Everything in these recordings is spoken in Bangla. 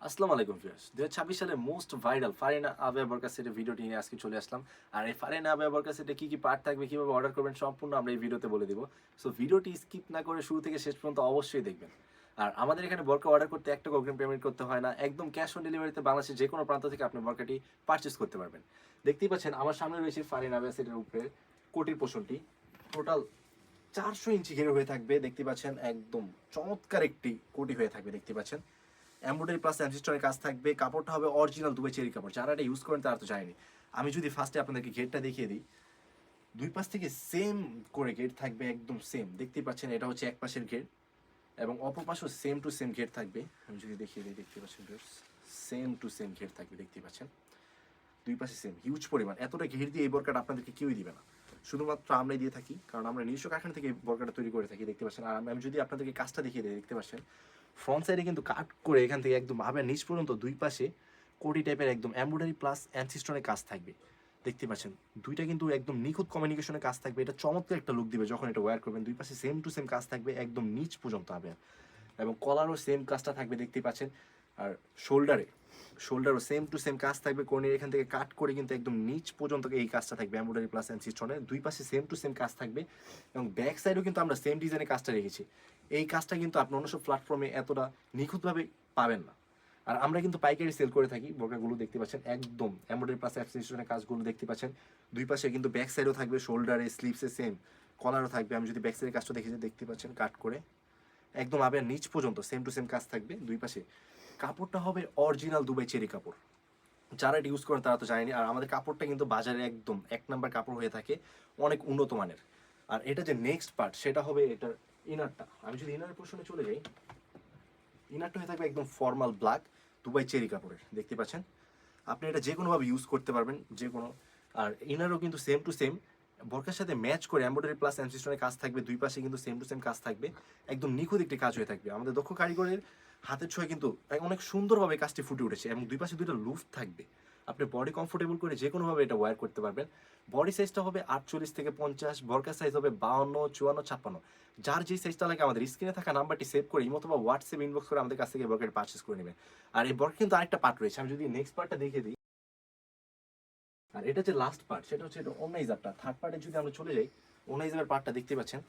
আসসালামু আলাইকুম ভিউয়ার্স 2026 সালের মোস্ট ভাইরাল ফারিনা আবেয়া বোরকা সেটের ভিডিওটি নিয়ে আজকে চলে আসলাম। আর এই ফারিনা আবেয়া বোরকা সেটে কি কি পার্ট থাকবে, কিভাবে অর্ডার করবেন সম্পূর্ণ আমরা এই ভিডিওতে বলে দিব। সো ভিডিওটি স্কিপ না করে শুরু থেকে শেষ পর্যন্ত অবশ্যই দেখবেন। আর আমাদের এখানে বোরকা অর্ডার করতে 1 টাকা অগ্রিম পেমেন্ট করতে হয় না, একদম ক্যাশ অন ডেলিভারিতে বাংলাদেশের যে কোনো প্রান্ত থেকে আপনি বোরকাটি পারচেজ করতে পারবেন। দেখতেই পাচ্ছেন আমার সামনে রয়েছে ফারিনা আবেয়া সেটের উপরে কোটির পোষণটি। টোটাল 400 ইঞ্চি ঘেরে হয়ে থাকবে, দেখতে পাচ্ছেন একদম চমৎকার একটি কোটি হয়ে থাকবে। দেখতে পাচ্ছেন এমব্রয়ডারি প্লাস অ্যানসিস্টনের কাজ থাকবে, কাপড়টা হবে অরিজিনাল দুবাই চেরি কাপড়। যারা এটা ইউজ করেন তারা তো জানেনি। আমি যদি ফার্স্টে আপনাদেরকে গেটটা দেখিয়ে দিই, দুই পাশ থেকে সেম করে গেট থাকবে, একদম সেম। দেখতেই পাচ্ছেন এটা হচ্ছে এক পাশের গেট এবং অপর পাশেও সেম টু সেম গেট থাকবে। আমি যদি দেখিয়ে দিই, দেখতে পাচ্ছেন সেম টু সেম গেট থাকবে। দেখতে পাচ্ছেন দুই পাশে সেম হিউজ পরিমাণ। এতটা ঘের দিয়ে এই বরকাটা আপনাদেরকে কেউই দিবে না, শুধুমাত্র আমরাই দিয়ে থাকি, কারণ আমরা নিজস্ব কারখানা থেকে এই বরকাটা তৈরি করে থাকি। দেখতে পাচ্ছেন। আর আমি যদি আপনাদেরকে কাজটা দেখিয়ে দিই, দেখতে পাচ্ছেন ফ্রন্ট সাইডে কিন্তু কাট করে এখান থেকে একদম আবার নিচ পর্যন্ত দুই পাশে কোটি টাইপের একদম এমব্রয়ডারি প্লাস অ্যানসিস্টনের কাজ থাকবে। দেখতে পাচ্ছেন দুইটা কিন্তু একদম নিখুঁত কমিউনিকেশনের কাজ থাকবে। এটা চমৎকার একটা লুক দিবে যখন এটা ওয়্যার করবেন। দুই পাশে সেম টু সেম কাজ থাকবে, একদম নিচ পর্যন্ত হবে এবং কলারও সেম কাজটা থাকবে। দেখতেই পাচ্ছেন। আর শোল্ডারও সেম টু সেম কাজ থাকবে। কোণের এখান থেকে কাট করে কিন্তু একদম নিচ পর্যন্ত এই কাজটা থাকবে এমব্রয়ডারি প্লাস অ্যানসিস্টনের। দুই পাশে সেম টু সেম কাজ থাকবে এবং ব্যাক সাইডেও কিন্তু আমরা সেম ডিজাইনের কাজটা রেখেছি। এই কাজটা কিন্তু আপনি অন্য সব প্ল্যাটফর্মে এতটা নিখুঁতভাবে পাবেন না। আর আমরা কিন্তু পাইকারি সেল করে থাকি বোরকাগুলো। দেখতে পাচ্ছেন একদম এমব্রয়ডারি প্লাস অ্যানসিস্টনের কাজগুলো দেখতে পাচ্ছেন। দুই পাশে কিন্তু ব্যাক সাইডও থাকবে, শোল্ডারে স্লিভসে সেম, কলারও থাকবে। আমি যদি ব্যাক সাইডের কাজটা দেখি, দেখতে পাচ্ছেন কাট করে একদম আবার নিচ পর্যন্ত সেম টু সেম কাজ থাকবে। দুই পাশে কাপড়টা হবে অরিজিনাল দুবাই চেরি কাপড়। যারা এটা ইউজ করেন তারা তো জানেনি। আর আমাদের কাপড়টা কিন্তু বাজারে একদম 1 নাম্বার কাপড় হয়ে থাকে, অনেক উন্নত মানের। আর এটা যে নেক্সট পার্ট সেটা হবে এটার ইনারটা। আমি যদি ইনারের পোর্শনে চলে যাই, ইনারটা হয়ে থাকবে একদম ফর্মাল ব্ল্যাক দুবাই চেরি কাপড়ের। দেখতে পাচ্ছেন আপনি এটা যে কোনোভাবে ইউজ করতে পারবেন, যে কোনো। আর ইনারও কিন্তু সেম টু সেম বোরকার সাথে ম্যাচ করে এমব্রয়ডারি প্লাস অ্যানসিস্টনের কাজ থাকবে। দুই পাশে কিন্তু সেম টু সেম কাজ থাকবে, একদম নিখুঁত একটি কাজ হয়ে থাকবে। আমাদের দক্ষ কারিগরের হাতের ছোঁয়া কিন্তু অনেক সুন্দরভাবে কাজটি ফুটে উঠেছে এবং দুই পাশে দুইটা লুফট থাকবে। আপনি বডি কমফোর্টেবল করে যে কোনোভাবে এটা ওয়্যার করতে পারবেন। বডি সাইজটা হবে 48 থেকে 50, বরকার সাইজ হবে 52, 54, 56। যার যে সাইজটা লাগে আমাদের স্ক্রিনে থাকা নাম্বারটি সেভ করে ইমো অথবা হোয়াটসঅ্যাপ ইনবক্স করে আমাদের কাছ থেকে বরকার পারচেস করে নেবেন। আর এই বরকার কিন্তু আরেকটা পার্ট রয়েছে, আমি যদি নেক্সট পার্টটা দেখিয়ে দিই। আর এটা যে লাস্ট পার্ট সেটা হচ্ছে এটা ওনাইজারটা। থার্ড পার্টে যদি আমরা চলে যাই, ওনাইজারের পার্টটা দেখতে পাচ্ছেন।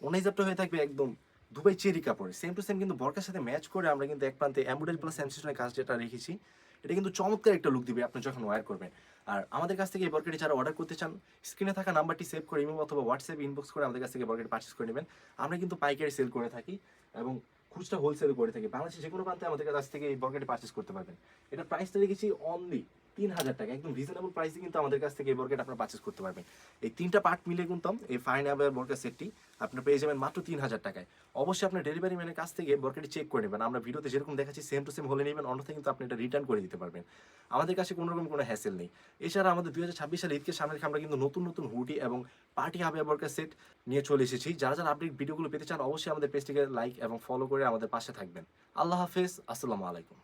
ওনাইজারটা হয়ে থাকবে একদম দুবাই চেরি কাপড়, সেম টু সেম কিন্তু বরকার সাথে ম্যাচ করে আমরা কিন্তু এক প্রান্তে এমব্রয়ডারি প্লাস অ্যানসিস্টনের কাজ যেটা রেখেছি। এটা কিন্তু চমৎকার একটা লুক দিবে আপনি যখন ওয়্যার করবেন। আর আমাদের কাছ থেকে এই বরকাটি যারা অর্ডার করতে চান, স্ক্রিনে থাকা নাম্বারটি সেভ করে ইমেল অথবা হোয়াটসঅ্যাপ ইনবক্স করে আমাদের কাছ থেকে বরকাটি পারচেস করে নেবেন। আমরা কিন্তু পাইকারি সেল করে থাকি এবং খুচরা হোলসেল করে থাকি। বাংলাদেশের যে কোনো প্রান্তে আমাদের কাছ থেকে এই বরকাটি পারচেস করতে পারবেন। এটা প্রাইসটা রেখেছি অনলি 3000 টাকা, একদম রিজনেবল প্রাইসে কিন্তু আমাদের কাছ থেকে এই বরকাট আপনারা পারচেস করতে পারবেন। এই তিনটা পার্ট মিলে কিন্তু এই ফাইন আবার বরকা সেটটি আপনারা পেয়ে যাবেন মাত্র 3000 টাকায়। অবশ্যই আপনার ডেলিভারি ম্যানের কাছ থেকে বরকাটি চেক করে নেবেন। আমরা ভিডিওতে যেরকম দেখাচ্ছি সেম টু সেম হলে নেবেন, অন্যথায় কিন্তু আপনি এটা রিটার্ন করে দিতে পারবেন। আমাদের কাছে কোনো রকম কোনো হ্যাসেল নেই। এছাড়া আমাদের 2026 সালে ঈদকে সামনে রেখে আমরা কিন্তু নতুন নতুন হুডি এবং পার্টি হাবে বরকা সেট নিয়ে চলে এসেছি। যারা যারা আপডেট ভিডিওগুলো পেতে চান অবশ্যই আমাদের পেজটিকে লাইক এবং ফলো করে আমাদের পাশে থাকবেন। আল্লাহ হাফেজ, আসসালামু আলাইকুম।